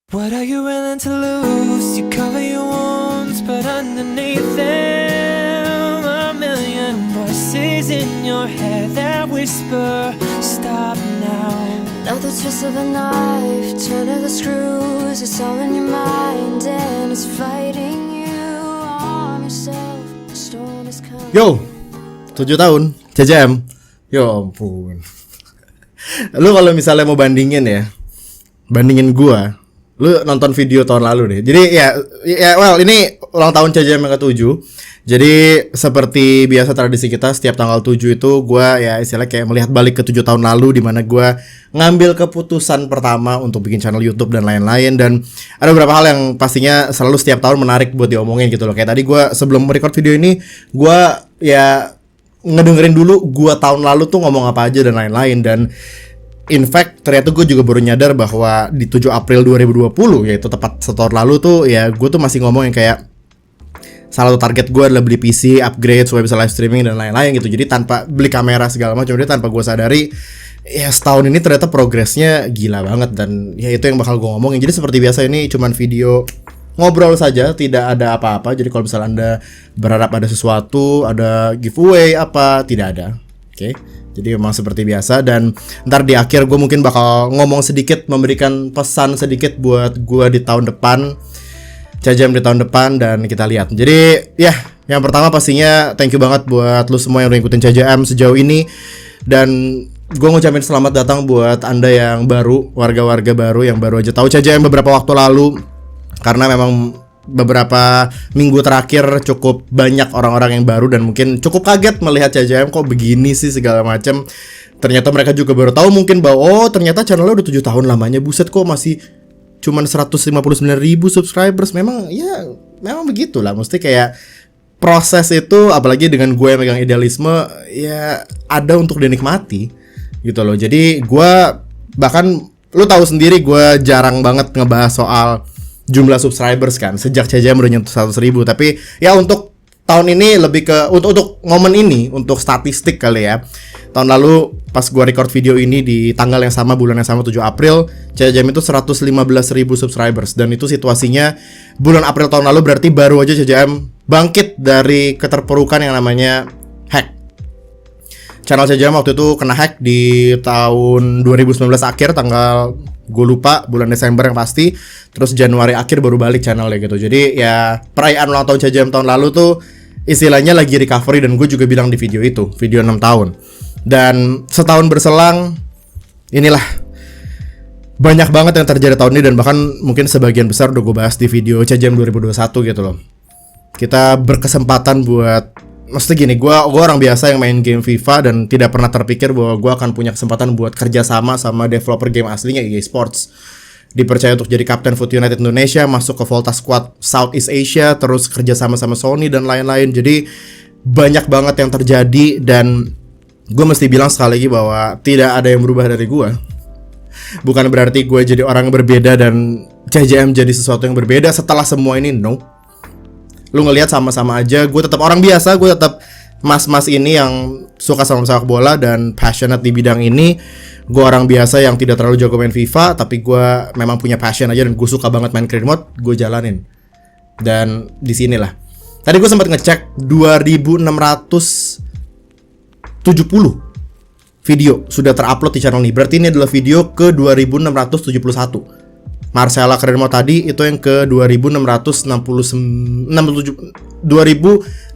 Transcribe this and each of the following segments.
What are you willing to lose? You cover your wounds, but underneath them a million voices in your head that whisper, stop now. Another twist of a knife, turning the screws. It's all in your mind and it's fighting you. Arm yourself, the storm is coming. Yo, 7 tahun CJM. Yo ampun. Lu kalau misalnya mau bandingin gua, lu nonton video tahun lalu deh. Jadi ini ulang tahun CJM yang ke-7. Jadi seperti biasa tradisi kita setiap tanggal 7 itu gua ya istilahnya kayak melihat balik ke 7 tahun lalu, di mana gua ngambil keputusan pertama untuk bikin channel YouTube dan lain-lain. Dan ada beberapa hal yang pastinya selalu setiap tahun menarik buat diomongin gitu loh. Kayak tadi gua sebelum merecord video ini, gua ya ngedengerin dulu gua tahun lalu tuh ngomong apa aja dan lain-lain. Dan in fact, ternyata gue juga baru nyadar bahwa di 7 April 2020, yaitu tepat setahun lalu tuh, ya gue tuh masih ngomong yang kayak salah satu target gue adalah beli PC, upgrade supaya bisa live streaming dan lain-lain gitu. Jadi tanpa beli kamera segala macam, jadi tanpa gue sadari, ya setahun ini ternyata progresnya gila banget. Dan ya itu yang bakal gue ngomongin. Jadi seperti biasa ini cuman video ngobrol saja, tidak ada apa-apa. Jadi kalau misalnya Anda berharap ada sesuatu, ada giveaway apa, tidak ada. Oke. Jadi memang seperti biasa. Dan ntar di akhir gue mungkin bakal ngomong sedikit, memberikan pesan sedikit buat gue di tahun depan, CJM di tahun depan, dan kita lihat. Jadi ya, yang pertama pastinya thank you banget buat lu semua yang udah ngikutin CJM sejauh ini. Dan gue ngucapin selamat datang buat Anda yang baru, warga-warga baru yang baru aja tahu CJM beberapa waktu lalu. Karena memang beberapa minggu terakhir cukup banyak orang-orang yang baru dan mungkin cukup kaget melihat CJM kok begini sih segala macam. Ternyata mereka juga baru tahu mungkin bahwa oh ternyata channelnya udah 7 tahun lamanya. Buset, kok masih cuman 159.000 subscribers. Memang begitulah. Mesti kayak proses itu, apalagi dengan gue yang megang idealisme, ya ada untuk dinikmati gitu loh. Jadi gue bahkan lu tahu sendiri gue jarang banget ngebahas soal jumlah subscribers kan, sejak CJM udah nyentuh 100.000. Tapi ya untuk tahun ini lebih ke untuk momen ini, untuk statistik kali ya. Tahun lalu pas gua record video ini di tanggal yang sama, bulan yang sama, 7 April, CJM itu 115.000 subscribers. Dan itu situasinya bulan April tahun lalu, berarti baru aja CJM bangkit dari keterpurukan yang namanya hack. Channel CJM waktu itu kena hack di tahun 2019 akhir, tanggal gue lupa bulan Desember yang pasti. Terus Januari akhir baru balik channelnya gitu. Jadi ya perayaan ulang tahun CJM tahun lalu tuh istilahnya lagi recovery. Dan gue juga bilang di video itu, video 6 tahun. Dan setahun berselang, inilah banyak banget yang terjadi tahun ini. Dan bahkan mungkin sebagian besar udah gue bahas di video CJM 2021 gitu loh. Kita berkesempatan buat, maksudnya gini, gue orang biasa yang main game FIFA dan tidak pernah terpikir bahwa gue akan punya kesempatan buat kerja sama developer game aslinya EA Sports. Dipercaya untuk jadi kapten Foot United Indonesia, masuk ke Volta Squad Southeast Asia, terus kerja sama Sony dan lain-lain. Jadi banyak banget yang terjadi. Dan gue mesti bilang sekali lagi bahwa tidak ada yang berubah dari gue. Bukan berarti gue jadi orang yang berbeda dan CJM jadi sesuatu yang berbeda setelah semua ini, no. Lu ngelihat sama-sama aja, gue tetap orang biasa, gue tetap mas-mas ini yang suka sama sepak bola dan passionate di bidang ini. Gue orang biasa yang tidak terlalu jago main FIFA, tapi gue memang punya passion aja dan gue suka banget main career mode, gue jalanin. Dan di sinilah. Tadi gue sempat ngecek 2.670 video sudah terupload di channel ini. Berarti ini adalah video ke 2.671. Marcella Career Mode tadi itu yang ke 2.670.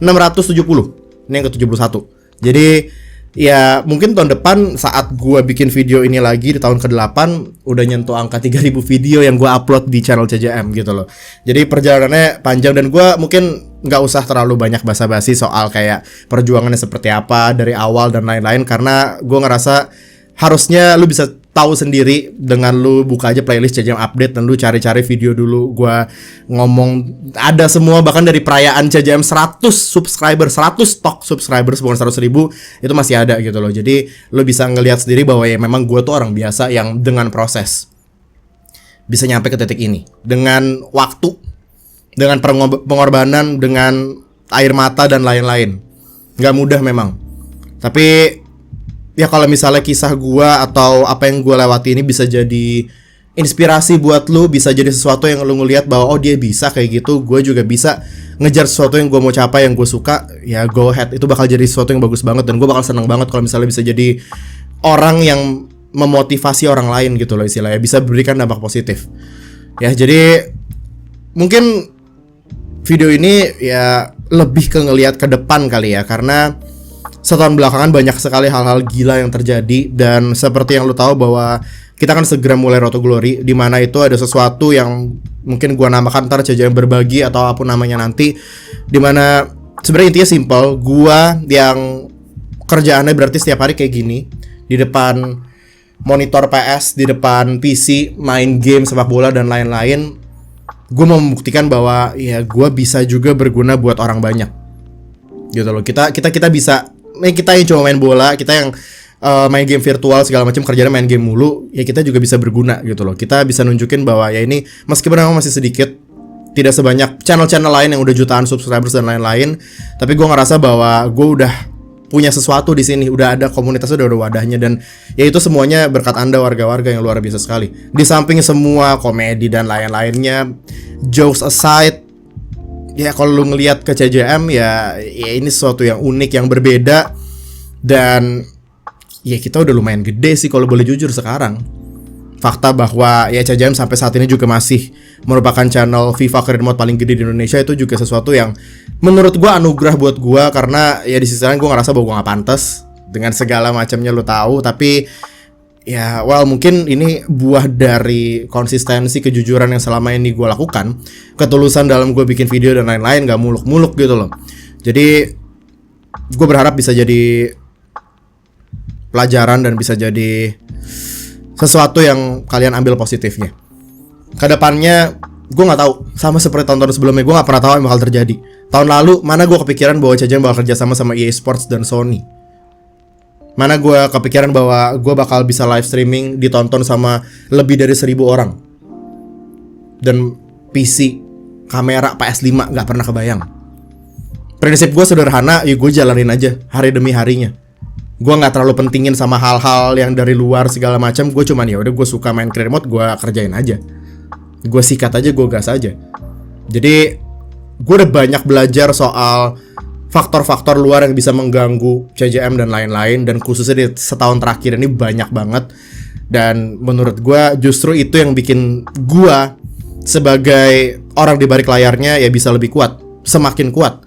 Ini yang ke 71. Jadi ya mungkin tahun depan saat gua bikin video ini lagi di tahun ke-8 udah nyentuh angka 3.000 video yang gua upload di channel CJM gitu loh. Jadi perjalanannya panjang dan gua mungkin nggak usah terlalu banyak basa-basi soal kayak perjuangannya seperti apa dari awal dan lain-lain, karena gua ngerasa harusnya lu bisa tahu sendiri dengan lu buka aja playlist CJM update dan lu cari-cari video dulu gua ngomong, ada semua, bahkan dari perayaan CJM 100 subscriber, 100 stock subscribers bukan 100.000 itu masih ada gitu loh. Jadi lu bisa ngelihat sendiri bahwa ya memang gua tuh orang biasa yang dengan proses bisa nyampe ke titik ini, dengan waktu, dengan pengorbanan, dengan air mata dan lain-lain. Nggak mudah memang. Tapi ya kalau misalnya kisah gua atau apa yang gua lewati ini bisa jadi inspirasi buat lu, bisa jadi sesuatu yang lu ngelihat bahwa oh dia bisa kayak gitu, gue juga bisa ngejar sesuatu yang gue mau capai, yang gue suka, ya go ahead. Itu bakal jadi sesuatu yang bagus banget, dan gue bakal seneng banget kalau misalnya bisa jadi orang yang memotivasi orang lain gitu loh istilahnya, bisa berikan dampak positif. Ya jadi mungkin video ini ya lebih ke ngelihat ke depan kali ya, karena setahun belakangan banyak sekali hal-hal gila yang terjadi, dan seperti yang lu tahu bahwa kita akan segera mulai Road to Glory, di mana itu ada sesuatu yang mungkin gua namakan ntar CJM berbagi atau apapun namanya nanti, di mana sebenarnya intinya simple. Gua yang kerjaannya berarti setiap hari kayak gini di depan monitor PS, di depan PC, main game sepak bola dan lain-lain. Gue mau membuktikan bahwa ya gue bisa juga berguna buat orang banyak gitu loh. Kita bisa, kita yang cuma main bola, kita yang main game virtual segala macam, kerjanya main game mulu, ya kita juga bisa berguna gitu loh. Kita bisa nunjukin bahwa ya ini meskipun memang masih sedikit, tidak sebanyak channel-channel lain yang udah jutaan subscribers dan lain-lain, tapi gue ngerasa bahwa gue udah punya sesuatu di sini, udah ada komunitasnya, udah ada wadahnya, dan ya itu semuanya berkat Anda warga-warga yang luar biasa sekali. Di samping semua komedi dan lain-lainnya, jokes aside, ya kalau lu ngelihat ke CJM ya ini sesuatu yang unik, yang berbeda, dan ya kita udah lumayan gede sih kalau boleh jujur sekarang. Fakta bahwa ya CJM sampai saat ini juga masih merupakan channel FIFA Career Mode paling gede di Indonesia, itu juga sesuatu yang menurut gua anugerah buat gua, karena ya di sisi lain gua ngerasa bahwa gua gak pantas dengan segala macamnya, lu tahu. Tapi ya well, mungkin ini buah dari konsistensi, kejujuran yang selama ini gua lakukan, ketulusan dalam gua bikin video dan lain-lain, gak muluk-muluk gitu loh. Jadi gua berharap bisa jadi pelajaran dan bisa jadi sesuatu yang kalian ambil positifnya. Kedepannya gue nggak tahu, sama seperti tahun-tahun sebelumnya, gue nggak pernah tahu yang bakal terjadi. Tahun lalu mana gue kepikiran bahwa CJM bakal kerja sama EA Sports dan Sony. Mana gue kepikiran bahwa gue bakal bisa live streaming ditonton sama lebih dari 1.000 orang. Dan PC, kamera, PS5 nggak pernah kebayang. Prinsip gue sederhana, ya gue jalanin aja hari demi harinya. Gue nggak terlalu pentingin sama hal-hal yang dari luar segala macam. Gue cuman ya udah, gue suka main career mode, gue kerjain aja. Gue sikat aja, gue gas aja. Jadi gue udah banyak belajar soal faktor-faktor luar yang bisa mengganggu CJM dan lain-lain, dan khususnya di setahun terakhir ini banyak banget. Dan menurut gue justru itu yang bikin gue sebagai orang di balik layarnya ya bisa lebih kuat, semakin kuat.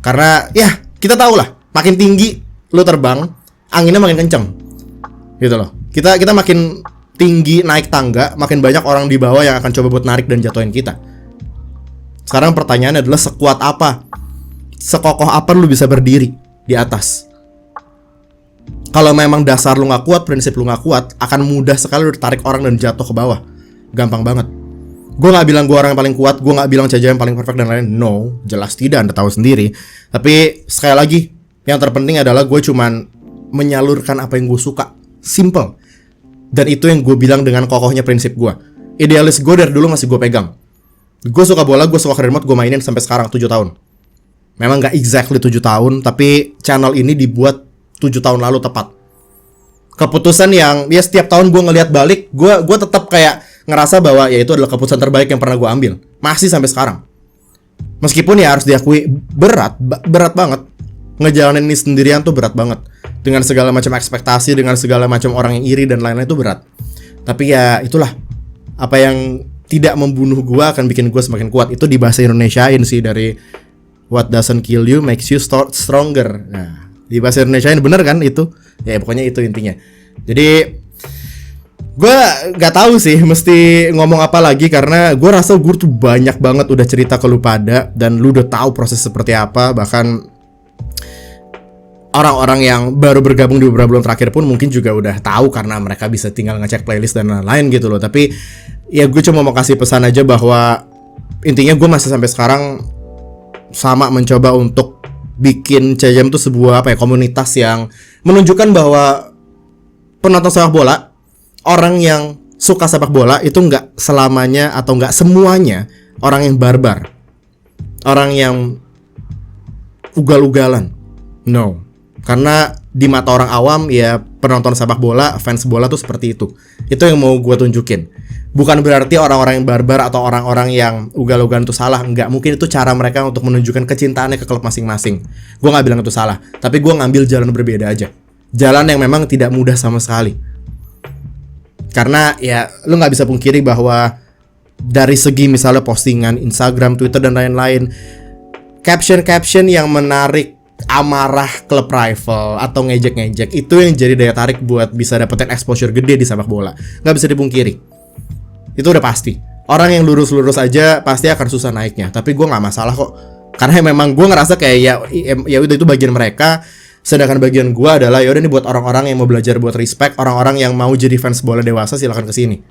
Karena ya kita tahu lah, makin tinggi lu terbang, anginnya makin kenceng gitu loh. Kita makin tinggi naik tangga, makin banyak orang di bawah yang akan coba buat narik dan jatuhin kita. Sekarang pertanyaannya adalah sekuat apa, sekokoh apa lu bisa berdiri di atas. Kalau memang dasar lu gak kuat, prinsip lu gak kuat, akan mudah sekali lu ditarik orang dan jatuh ke bawah. Gampang banget. Gue gak bilang gue orang yang paling kuat, gue gak bilang CJM paling perfect dan lain-lain. No, jelas tidak, Anda tahu sendiri. Tapi sekali lagi, yang terpenting adalah gue cuman menyalurkan apa yang gue suka. Simple. Dan itu yang gue bilang dengan kokohnya prinsip gue. Idealis gue dari dulu masih gue pegang. Gue suka bola, gue suka career mode, gue mainin sampai sekarang 7 tahun. Memang gak exactly 7 tahun, tapi channel ini dibuat 7 tahun lalu tepat. Keputusan yang ya setiap tahun gue ngelihat balik, gue tetap kayak ngerasa bahwa ya itu adalah keputusan terbaik yang pernah gue ambil. Masih sampai sekarang. Meskipun ya harus diakui berat banget. Ngejalanin ini sendirian tuh berat banget. Dengan segala macam ekspektasi, dengan segala macam orang yang iri dan lain-lain itu berat. Tapi ya itulah, apa yang tidak membunuh gua akan bikin gua semakin kuat. Itu di bahasa Indonesiain sih, dari what doesn't kill you makes you stronger. Nah, di bahasa Indonesiain bener kan itu? Ya pokoknya itu intinya. Jadi gua gak tahu sih mesti ngomong apa lagi, karena gua rasa gua tuh banyak banget udah cerita ke lu pada, dan lu udah tahu proses seperti apa. Bahkan orang-orang yang baru bergabung di beberapa bulan terakhir pun mungkin juga udah tahu, karena mereka bisa tinggal ngecek playlist dan lain-lain gitu loh. Tapi ya gue cuma mau kasih pesan aja bahwa intinya gue masih sampai sekarang sama mencoba untuk bikin CJM tuh sebuah komunitas yang menunjukkan bahwa penonton sepak bola, orang yang suka sepak bola itu nggak selamanya atau nggak semuanya orang yang barbar, orang yang ugal-ugalan. No. Karena di mata orang awam ya penonton sepak bola, fans bola tuh seperti itu. Itu yang mau gue tunjukin. Bukan berarti orang-orang yang barbar atau orang-orang yang ugal-ugalan itu salah. Enggak, mungkin itu cara mereka untuk menunjukkan kecintaannya ke klub masing-masing. Gue gak bilang itu salah, tapi gue ngambil jalan berbeda aja. Jalan yang memang tidak mudah sama sekali. Karena ya lu gak bisa pungkiri bahwa dari segi misalnya postingan Instagram, Twitter, dan lain-lain, caption-caption yang menarik amarah klub rival atau ngejek-ngejek, itu yang jadi daya tarik buat bisa dapetin exposure gede di sepak bola. Gak bisa dipungkiri. Itu udah pasti. Orang yang lurus-lurus aja pasti akan susah naiknya. Tapi gue nggak masalah kok. Karena memang gue ngerasa kayak ya udah itu bagian mereka. Sedangkan bagian gue adalah ya udah ini buat orang-orang yang mau belajar buat respect, orang-orang yang mau jadi fans bola dewasa silakan kesini.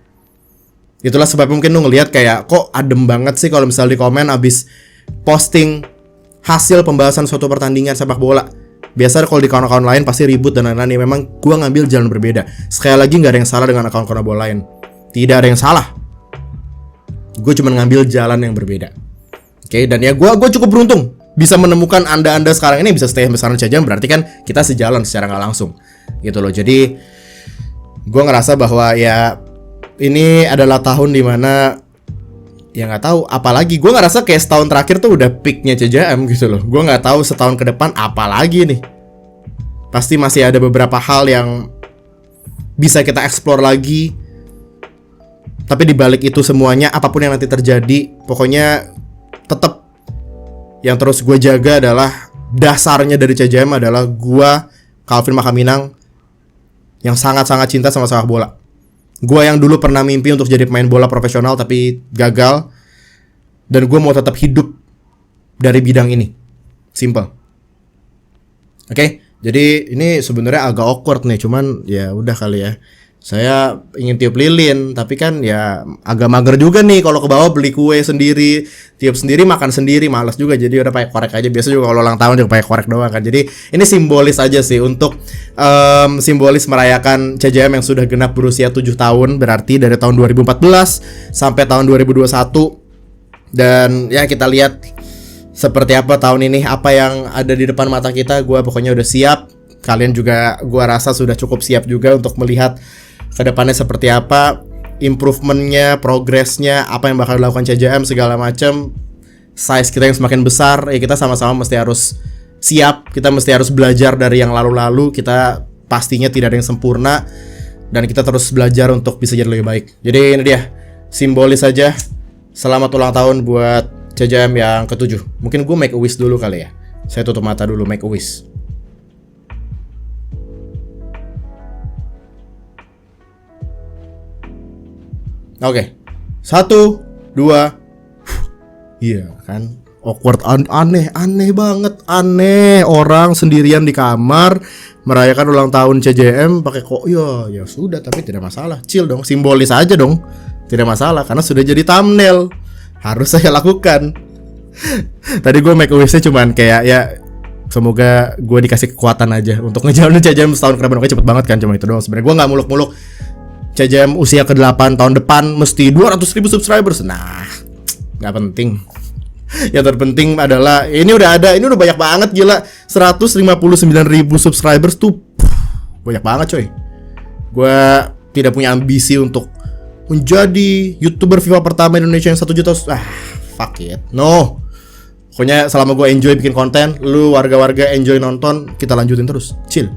Itulah sebabnya mungkin lu ngelihat kayak kok adem banget sih kalau misalnya di komen abis posting hasil pembahasan suatu pertandingan sepak bola. Biasanya kalau di akun-akun lain pasti ribut dan lain-lain. Ya memang gue ngambil jalan berbeda. Sekali lagi nggak ada yang salah dengan akun-akun bola lain. Tidak ada yang salah. Gue cuma ngambil jalan yang berbeda. Oke, dan ya gue cukup beruntung bisa menemukan anda sekarang ini bisa stay sampai sekarang saja. Berarti kan kita sejalan secara nggak langsung, gitu loh. Jadi gue ngerasa bahwa ya ini adalah tahun dimana ya nggak tahu. Apalagi gue ngerasa kayak setahun terakhir tuh udah peaknya CJM gitu loh. Gue nggak tahu setahun ke depan apalagi nih. Pasti masih ada beberapa hal yang bisa kita explore lagi. Tapi dibalik itu semuanya, apapun yang nanti terjadi, pokoknya tetap yang terus gue jaga adalah dasarnya dari CJM adalah gue, Calvin Makaminang, yang sangat-sangat cinta sama sepak bola. Gue yang dulu pernah mimpi untuk jadi pemain bola profesional tapi gagal, dan gue mau tetap hidup dari bidang ini. Simple. Oke, jadi ini sebenarnya agak awkward nih, cuman ya udah kali ya. Saya ingin tiup lilin, tapi kan ya agak mager juga nih kalau ke bawah beli kue sendiri, tiup sendiri, makan sendiri, malas juga. Jadi udah pakai korek aja. Biasa juga kalau ulang tahun juga pakai korek doang kan. Jadi ini simbolis aja sih untuk simbolis merayakan CJM yang sudah genap berusia 7 tahun. Berarti dari tahun 2014 sampai tahun 2021. Dan ya kita lihat seperti apa tahun ini, apa yang ada di depan mata kita. Gue pokoknya udah siap. Kalian juga gue rasa sudah cukup siap juga untuk melihat kedepannya seperti apa, improvementnya, progresnya, apa yang bakal dilakukan CJM segala macam. Size kita yang semakin besar, ya kita sama-sama mesti harus siap. Kita mesti harus belajar dari yang lalu-lalu. Kita pastinya tidak ada yang sempurna, dan kita terus belajar untuk bisa jadi lebih baik. Jadi ini dia, simbolis saja. Selamat ulang tahun buat CJM yang ke-7. Mungkin gue make a wish dulu kali ya. Saya tutup mata dulu, make a wish. Oke, 1, 2. Iya kan, awkward, aneh banget, aneh. Orang sendirian di kamar merayakan ulang tahun CJM pakai kok ya sudah, tapi tidak masalah, chill dong, simbolis aja dong, tidak masalah karena sudah jadi thumbnail, harus saya lakukan. Tadi gue make a wish-nya cuman kayak ya semoga gue dikasih kekuatan aja untuk ngejalanin CJM setahun ke depan. Oke, cepet banget kan, cuma itu doang sebenarnya. Gue nggak muluk-muluk CJM usia ke-8 tahun depan mesti 200.000 subscribers. Nah, nggak penting. Yang terpenting adalah ini udah banyak banget, gila. 159.000 subscribers tuh banyak banget coy. Gue tidak punya ambisi untuk menjadi YouTuber FIFA pertama Indonesia yang 1 juta. Fuck it, no. Pokoknya selama gue enjoy bikin konten, lu warga-warga enjoy nonton, kita lanjutin terus, chill.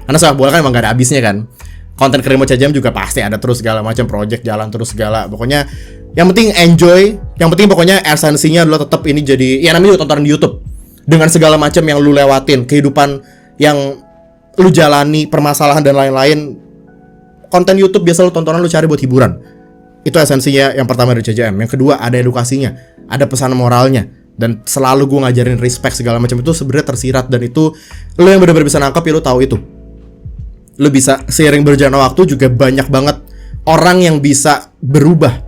Karena sepak bola kan emang gak ada habisnya kan. Konten Kerimo CJM juga pasti ada terus segala macam, project jalan terus segala. Pokoknya yang penting enjoy, yang penting pokoknya esensinya adalah tetap ini jadi ya namanya juga tontonan di YouTube. Dengan segala macam yang lu lewatin, kehidupan yang lu jalani, permasalahan dan lain-lain. Konten YouTube biasa lu tontonan, lu cari buat hiburan. Itu esensinya yang pertama dari CJM. Yang kedua ada edukasinya, ada pesan moralnya, dan selalu gue ngajarin respect segala macam. Itu sebenarnya tersirat, dan itu lu yang benar-benar bisa nangkap ya lu tahu itu. Lu bisa seiring berjalan waktu juga banyak banget orang yang bisa berubah.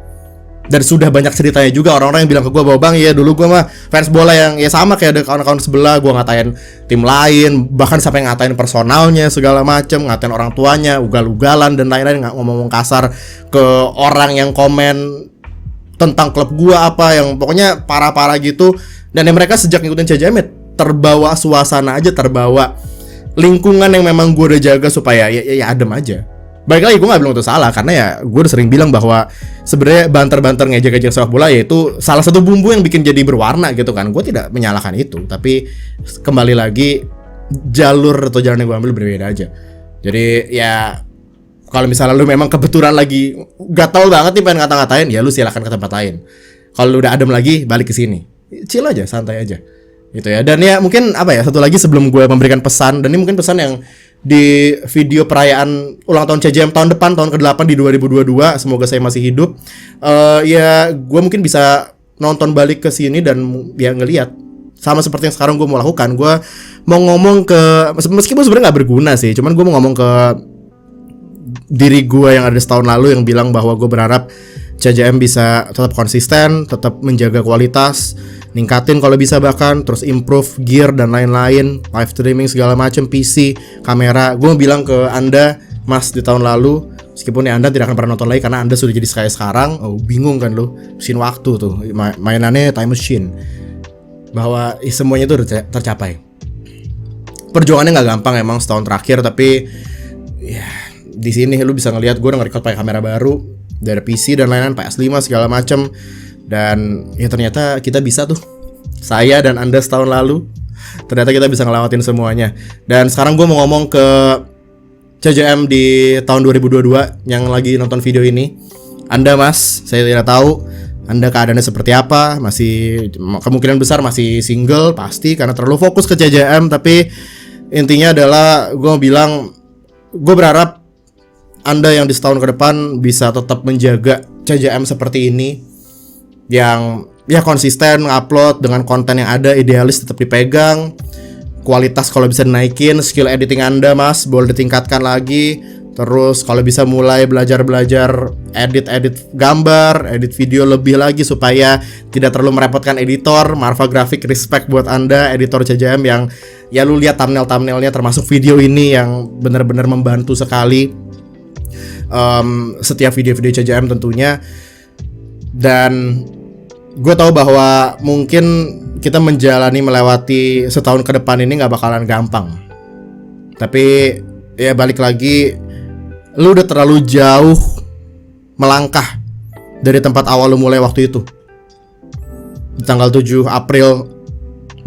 Dan sudah banyak ceritanya juga orang-orang yang bilang ke gue bahwa bang ya dulu gue mah fans bola yang ya sama kayak ada kawan-kawan sebelah, gue ngatain tim lain, bahkan sampai ngatain personalnya segala macem, ngatain orang tuanya, ugal-ugalan dan lain-lain, ngomong kasar ke orang yang komen tentang klub gue apa yang pokoknya parah-parah gitu. Dan yang mereka sejak ngikutin CJM terbawa suasana aja, terbawa lingkungan yang memang gue udah jaga supaya ya adem aja. Baik lagi gue gak bilang itu salah, karena ya gue udah sering bilang bahwa sebenarnya banter-banter ngejek-ngejek sepak bola yaitu salah satu bumbu yang bikin jadi berwarna gitu kan. Gue tidak menyalahkan itu, tapi kembali lagi jalur atau jalan yang gue ambil berbeda aja. Jadi ya kalau misalnya lu memang kebetulan lagi gatel banget nih pengen ngata-ngatain, ya lu silakan ke tempat lain. Kalau lu udah adem lagi, balik ke sini. Chill aja, santai aja. Gitu ya. Dan ya mungkin apa ya, satu lagi sebelum gue memberikan pesan, dan ini mungkin pesan yang di video perayaan ulang tahun CJM tahun depan, tahun ke-8 di 2022, semoga saya masih hidup. Ya gue mungkin bisa nonton balik ke sini dan ya ngelihat sama seperti yang sekarang gue mau lakukan. Gue mau ngomong ke, meskipun sebenarnya nggak berguna sih, cuman gue mau ngomong ke diri gue yang ada setahun lalu yang bilang bahwa gue berharap CJM bisa tetap konsisten, tetap menjaga kualitas, ningkatin kalau bisa, bahkan terus improve gear dan lain-lain, live streaming segala macam, PC, kamera. Gue mau bilang ke Anda, Mas, di tahun lalu, meskipun ya Anda tidak akan pernah nonton lagi karena Anda sudah jadi kayak sekarang. Oh, bingung kan lu, mesin waktu tuh, mainannya time machine. Bahwa semuanya itu udah tercapai. Perjuangannya nggak gampang emang setahun terakhir, tapi ya di sini lu bisa ngelihat gue udah nge-record pakai kamera baru, dari PC dan lain-lain, PS5 segala macam. Dan ya ternyata kita bisa tuh, saya dan Anda setahun lalu, ternyata kita bisa ngelewatin semuanya. Dan sekarang gue mau ngomong ke CJM di tahun 2022 yang lagi nonton video ini. Anda, Mas, saya tidak tahu Anda keadaannya seperti apa. Masih kemungkinan besar masih single pasti karena terlalu fokus ke CJM. Tapi intinya adalah gue mau bilang, gue berharap Anda yang di setahun ke depan bisa tetap menjaga CJM seperti ini, yang ya konsisten ngupload dengan konten yang ada, idealis tetap dipegang, kualitas kalau bisa dinaikin, skill editing Anda, Mas, boleh ditingkatkan lagi. Terus kalau bisa mulai belajar edit gambar, edit video lebih lagi supaya tidak terlalu merepotkan editor. Marva Graphic, respect buat Anda editor CJM yang ya lu lihat thumbnailnya termasuk video ini yang benar-benar membantu sekali. Setiap video-video CJM tentunya. Dan gue tahu bahwa mungkin kita melewati setahun ke depan ini gak bakalan gampang. Tapi ya balik lagi, lu udah terlalu jauh melangkah dari tempat awal lu mulai waktu itu, di tanggal 7 April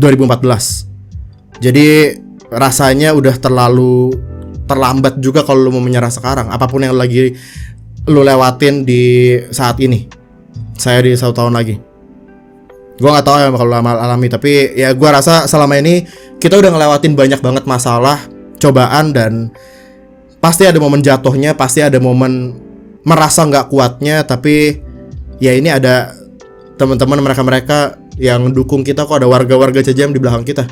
2014. Jadi rasanya udah terlalu terlambat juga kalau lu mau menyerah sekarang. Apapun yang lagi lu lewatin di saat ini, saya di 1 tahun lagi, gue gak tahu ya kalau alami. Tapi ya gue rasa selama ini kita udah ngelewatin banyak banget masalah, cobaan, dan pasti ada momen jatuhnya, pasti ada momen merasa gak kuatnya. Tapi ya ini ada teman-teman mereka yang dukung kita, kok ada warga-warga CJM di belakang kita.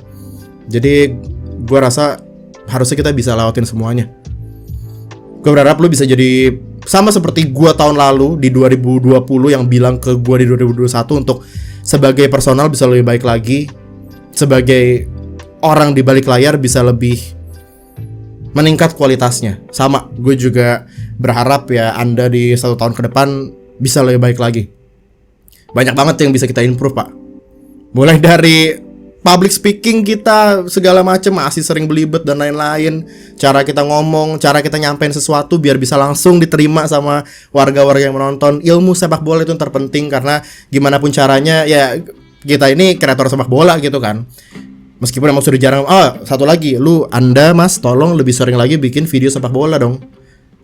Jadi gue rasa harusnya kita bisa lewatin semuanya. Gue berharap lu bisa jadi sama seperti gue tahun lalu di 2020 yang bilang ke gue di 2021 untuk sebagai personal bisa lebih baik lagi, sebagai orang di balik layar bisa lebih meningkat kualitasnya. Sama, gue juga berharap ya Anda di 1 tahun ke depan bisa lebih baik lagi. Banyak banget yang bisa kita improve, Pak. Mulai dari public speaking kita segala macam masih sering belibet dan lain-lain. Cara kita ngomong, cara kita nyampein sesuatu biar bisa langsung diterima sama warga-warga yang menonton. Ilmu sepak bola itu yang terpenting, karena gimana pun caranya ya kita ini kreator sepak bola gitu kan. Meskipun emang sudah jarang. Satu lagi, Anda, Mas, tolong lebih sering lagi bikin video sepak bola dong.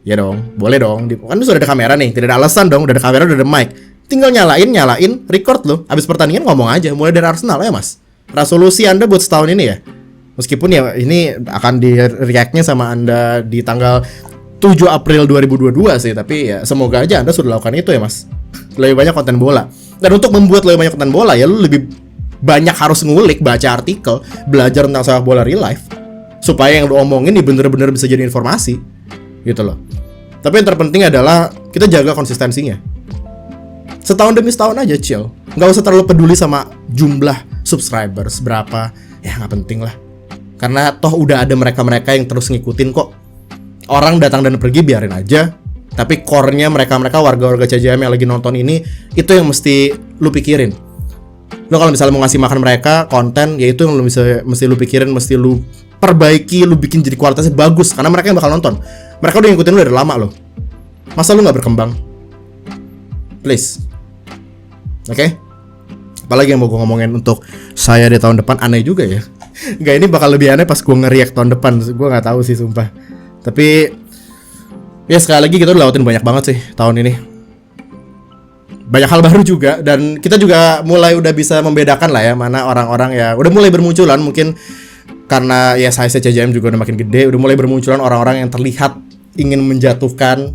Ya dong, boleh dong. Kan sudah ada kamera nih, tidak ada alasan dong. Udah ada kamera, udah ada mic. Tinggal nyalain, record lo. Habis pertandingan ngomong aja, mulai dari Arsenal ya, Mas. Resolusi Anda buat setahun ini ya. Meskipun ya ini akan di react-nya sama Anda di tanggal 7 April 2022 sih. Tapi ya semoga aja Anda sudah lakukan itu ya, Mas. Lebih banyak konten bola. Dan untuk membuat lebih banyak konten bola ya lu lebih banyak harus ngulik, baca artikel, belajar tentang sepak bola real life, supaya yang lu omongin ini bener-bener bisa jadi informasi gitu loh. Tapi yang terpenting adalah kita jaga konsistensinya. Setahun demi setahun aja, chill. Gak usah terlalu peduli sama jumlah subscribers berapa, ya gak penting lah. Karena toh udah ada mereka-mereka yang terus ngikutin kok. Orang datang dan pergi biarin aja. Tapi core-nya mereka-mereka warga-warga CJM yang lagi nonton ini, itu yang mesti lu pikirin. Lu kalau misalnya mau ngasih makan mereka konten, ya itu yang lu mesti lu pikirin, mesti lu perbaiki, lu bikin jadi kualitasnya bagus, karena mereka yang bakal nonton. Mereka udah ngikutin lu dari lama loh. Masa lu nggak berkembang? Please. Oke? Apalagi yang mau gue ngomongin untuk saya di tahun depan, aneh juga ya. Enggak, ini bakal lebih aneh pas gue nge-react tahun depan. Gue nggak tahu sih sumpah. Tapi ya sekali lagi kita udah lewatin banyak banget sih tahun ini. Banyak hal baru juga, dan kita juga mulai udah bisa membedakan lah ya mana orang-orang ya udah mulai bermunculan, mungkin karena ya size CJM juga udah makin gede, udah mulai bermunculan orang-orang yang terlihat ingin menjatuhkan,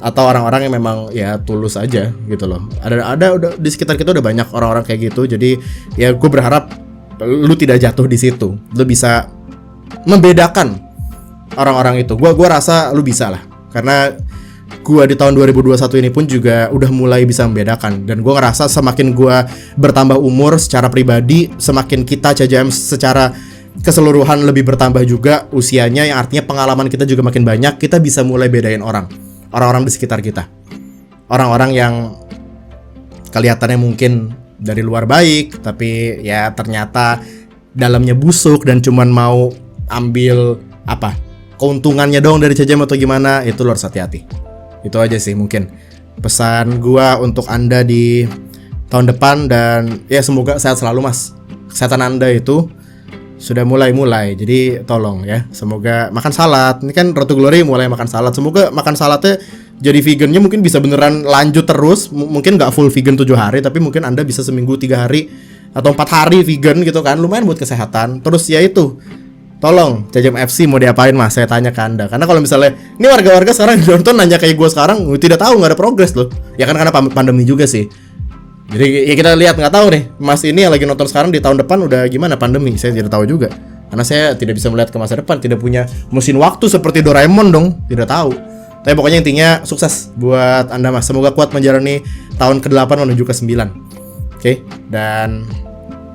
atau orang-orang yang memang ya tulus aja gitu loh. Ada udah di sekitar kita udah banyak orang-orang kayak gitu. Jadi ya gue berharap lu tidak jatuh di situ. Lu bisa membedakan orang-orang itu. Gue rasa lu bisa lah. Karena gue di tahun 2021 ini pun juga udah mulai bisa membedakan. Dan gue ngerasa semakin gue bertambah umur secara pribadi, semakin kita CJM secara keseluruhan lebih bertambah juga usianya, yang artinya pengalaman kita juga makin banyak. Kita bisa mulai bedain orang-orang di sekitar kita. Orang-orang yang kelihatannya mungkin dari luar baik, tapi ya ternyata dalamnya busuk dan cuman mau ambil keuntungannya dong dari CJM atau gimana. Itu lu harus hati-hati. Itu aja sih mungkin pesan gua untuk Anda di tahun depan. Dan ya semoga sehat selalu mas. Kesehatan Anda itu sudah mulai, jadi tolong ya, semoga makan salad. Ini kan Road to Glory mulai makan salad. Semoga makan saladnya jadi vegannya mungkin bisa beneran lanjut terus. Mungkin gak full vegan 7 hari, tapi mungkin Anda bisa seminggu 3 hari atau 4 hari vegan gitu kan. Lumayan buat kesehatan. Terus ya itu, tolong CJM FC mau diapain mas, saya tanya ke Anda. Karena kalau misalnya ini warga-warga sekarang nonton nanya kayak gue sekarang, tidak tahu, gak ada progres loh. Ya kan karena pandemi juga sih. Jadi ya kita lihat, nggak tahu nih mas ini yang lagi nonton sekarang di tahun depan udah gimana pandemi, saya tidak tahu juga karena saya tidak bisa melihat ke masa depan, tidak punya mesin waktu seperti Doraemon dong, tidak tahu. Tapi pokoknya intinya sukses buat Anda mas, semoga kuat menjalani tahun ke-8 menuju ke-9. Oke, dan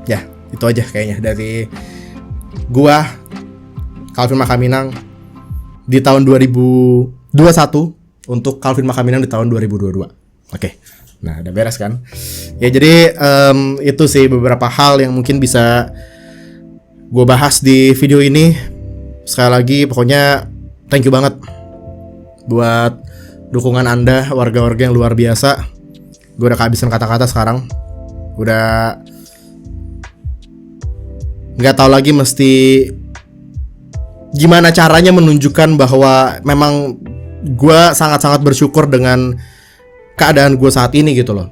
ya itu aja kayaknya dari gua Calvin Makaminang di tahun 2021 untuk Calvin Makaminang di tahun 2022. Oke. Nah, udah beres kan? Ya jadi itu sih beberapa hal yang mungkin bisa gue bahas di video ini. Sekali lagi pokoknya thank you banget buat dukungan Anda, warga-warga yang luar biasa. Gue udah kehabisan kata-kata sekarang. Udah gak tahu lagi mesti gimana caranya menunjukkan bahwa memang gue sangat-sangat bersyukur dengan keadaan gue saat ini gitu loh.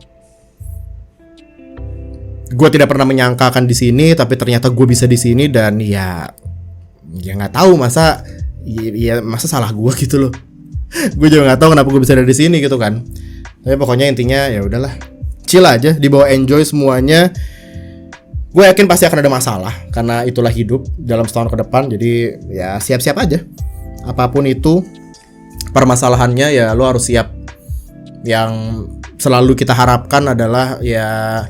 Gue tidak pernah menyangka akan di sini, tapi ternyata gue bisa di sini. Dan ya nggak tahu masa salah gue gitu loh. Gue juga nggak tahu kenapa gue bisa ada di sini gitu kan. Tapi pokoknya intinya ya udahlah, chill aja, dibawa enjoy semuanya. Gue yakin pasti akan ada masalah karena itulah hidup dalam setahun ke depan. Jadi ya siap-siap aja. Apapun itu permasalahannya ya lo harus siap. Yang selalu kita harapkan adalah ya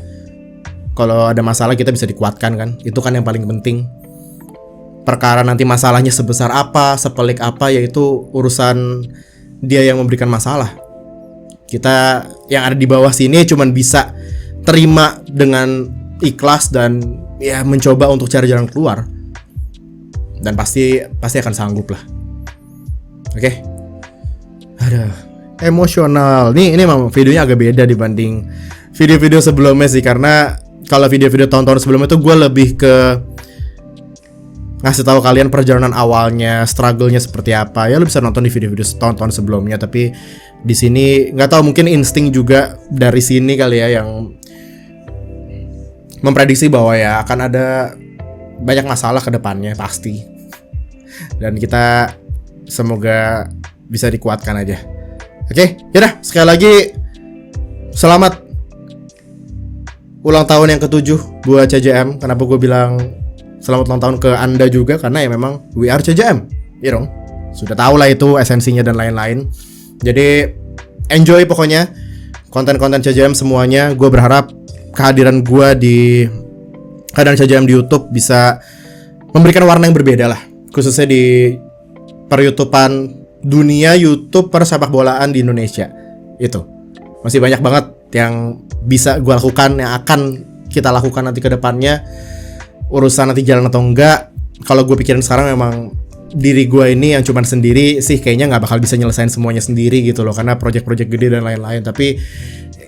kalau ada masalah kita bisa dikuatkan kan. Itu kan yang paling penting. Perkara nanti masalahnya sebesar apa, sepelik apa, yaitu urusan dia yang memberikan masalah. Kita yang ada di bawah sini cuman bisa terima dengan ikhlas dan ya mencoba untuk cari jalan keluar. Dan pasti akan sanggup lah. Oke. Aduh, emosional. Ini memang videonya agak beda dibanding video-video sebelumnya sih. Karena kalau video-video tahun-tahun sebelumnya itu gue lebih ke ngasih tahu kalian perjalanan awalnya, struggle-nya seperti apa. Ya lu bisa nonton di video-video tahun-tahun sebelumnya. Tapi di sini nggak tahu, mungkin insting juga dari sini kali ya yang memprediksi bahwa ya akan ada banyak masalah ke depannya pasti. Dan kita semoga bisa dikuatkan aja. Oke, yaudah sekali lagi selamat ulang tahun yang ke-7 buat CJM. Kenapa gue bilang selamat ulang tahun ke Anda juga? Karena ya memang we are CJM, ya dong. Sudah tahu lah itu esensinya dan lain-lain. Jadi enjoy pokoknya konten-konten CJM semuanya. Gue berharap kehadiran gue di kehadiran CJM di YouTube bisa memberikan warna yang berbeda lah, khususnya di per-YouTubean dunia YouTube persepak bolaan di Indonesia. Itu masih banyak banget yang bisa gue lakukan, yang akan kita lakukan nanti ke depannya. Urusan nanti jalan atau enggak, kalau gue pikirin sekarang memang diri gue ini yang cuman sendiri sih kayaknya nggak bakal bisa nyelesain semuanya sendiri gitu loh, karena project-project gede dan lain-lain. Tapi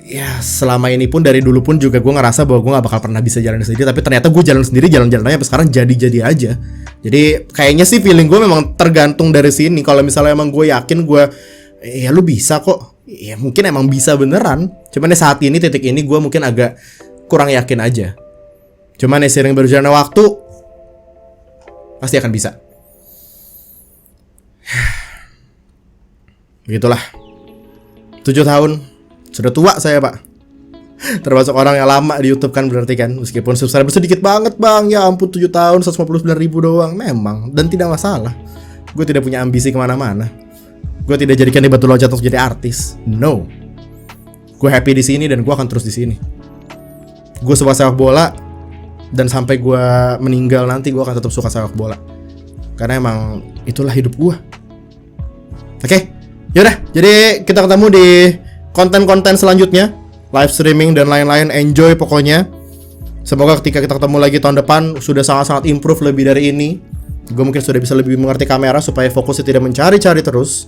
ya selama ini pun, dari dulu pun juga gue ngerasa bahwa gue nggak bakal pernah bisa jalan sendiri, tapi ternyata gue jalan sendiri, jalan-jalan aja sampai sekarang jadi aja. Jadi kayaknya sih feeling gue memang tergantung dari sini. Kalau misalnya emang gue yakin gue, ya lu bisa kok, ya mungkin emang bisa beneran. Cuman ya saat ini, titik ini gue mungkin agak kurang yakin aja. Cuman ya seiring berjalannya waktu pasti akan bisa. Begitulah. 7 tahun sudah tua saya, Pak. Termasuk orang yang lama di YouTube kan, berarti kan. Meskipun subscriber sedikit banget, Bang. Ya ampun, 7 tahun 159.000 doang. Memang, dan tidak masalah. Gue tidak punya ambisi kemana-mana. Gue tidak jadikan di batu loncat untuk jadi artis. No. Gue happy di sini dan gue akan terus di sini. Gue suka sepak bola, dan sampai gue meninggal nanti gue akan tetap suka sepak bola. Karena emang itulah hidup gue. Oke, yaudah. Jadi kita ketemu di konten-konten selanjutnya, live streaming dan lain-lain. Enjoy pokoknya. Semoga ketika kita ketemu lagi tahun depan sudah sangat-sangat improve lebih dari ini. Gue mungkin sudah bisa lebih mengerti kamera supaya fokusnya tidak mencari-cari terus.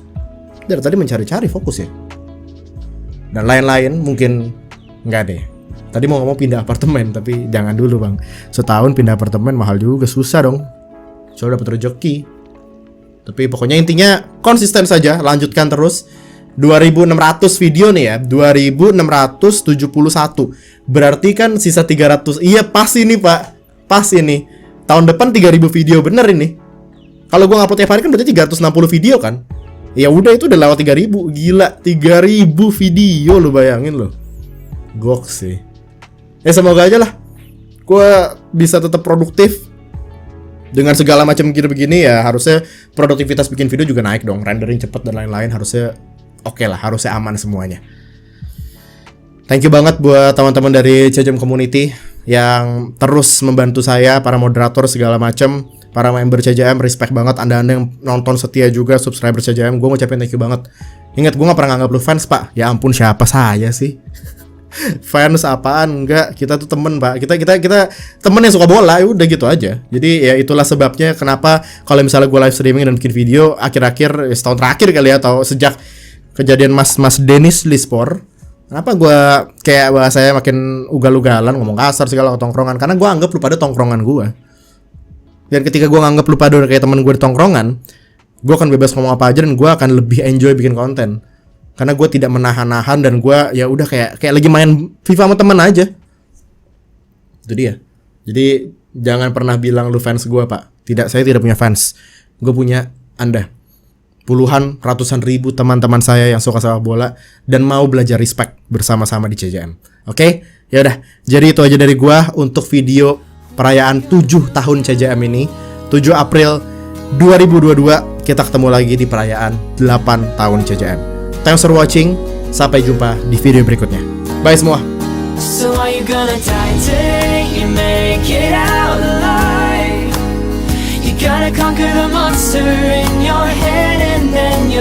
Dari tadi mencari-cari fokus ya. Dan lain-lain mungkin enggak deh. Tadi mau ngomong pindah apartemen, tapi jangan dulu, Bang. Setahun pindah apartemen mahal juga, susah dong. Soalnya dapat rezeki. Tapi pokoknya intinya konsisten saja, lanjutkan terus. 2.600 video nih ya, 2.671. Berarti kan sisa 300. Iya pas ini, Pak. Pas ini. Tahun depan 3.000 video, bener ini. Kalau gue ngupload tiap hari kan berarti 360 video kan. Ya udah, itu udah lewat 3.000. Gila, 3.000 video, lu bayangin lo. Gok sih. Ya semoga aja lah gue bisa tetap produktif. Dengan segala macam begini ya, harusnya produktivitas bikin video juga naik dong. Rendering cepet dan lain-lain, harusnya oke lah, harusnya aman semuanya. Thank you banget buat teman-teman dari CJM Community yang terus membantu saya, para moderator segala macam, para member CJM. Respect banget anda-anda yang nonton setia juga, subscriber CJM. Gue ngucapin thank you banget. Ingat, gue gak pernah nganggap lu fans, Pak. Ya ampun, siapa saya sih? Fans apaan? Enggak, kita tuh temen, Pak. Kita temen yang suka bola, ya udah gitu aja. Jadi ya itulah sebabnya kenapa kalau misalnya gue live streaming dan bikin video akhir-akhir, setahun terakhir kali ya, atau sejak kejadian Mas Dennis Lispor, kenapa gue kayak bahasanya makin ugal-ugalan, ngomong kasar segala ke tongkrongan, karena gue anggap lu pada tongkrongan gue. Dan ketika gue nganggap lu pada kayak temen gue di tongkrongan, gue akan bebas ngomong apa aja dan gue akan lebih enjoy bikin konten. Karena gue tidak menahan-nahan dan gue ya udah kayak lagi main FIFA sama temen aja. Itu dia. Jadi jangan pernah bilang lu fans gue, Pak. Tidak, saya tidak punya fans. Gue punya Anda. Puluhan, ratusan ribu teman-teman saya yang suka sepak bola dan mau belajar respect bersama-sama di CJM. Oke? Ya udah. Jadi itu aja dari gue untuk video perayaan 7 tahun CJM ini. 7 April 2022 kita ketemu lagi di perayaan 8 tahun CJM. Thanks for watching. Sampai jumpa di video berikutnya. Bye semua. So are you gonna die till you make it out alive? You gotta conquer the monster in your head and then you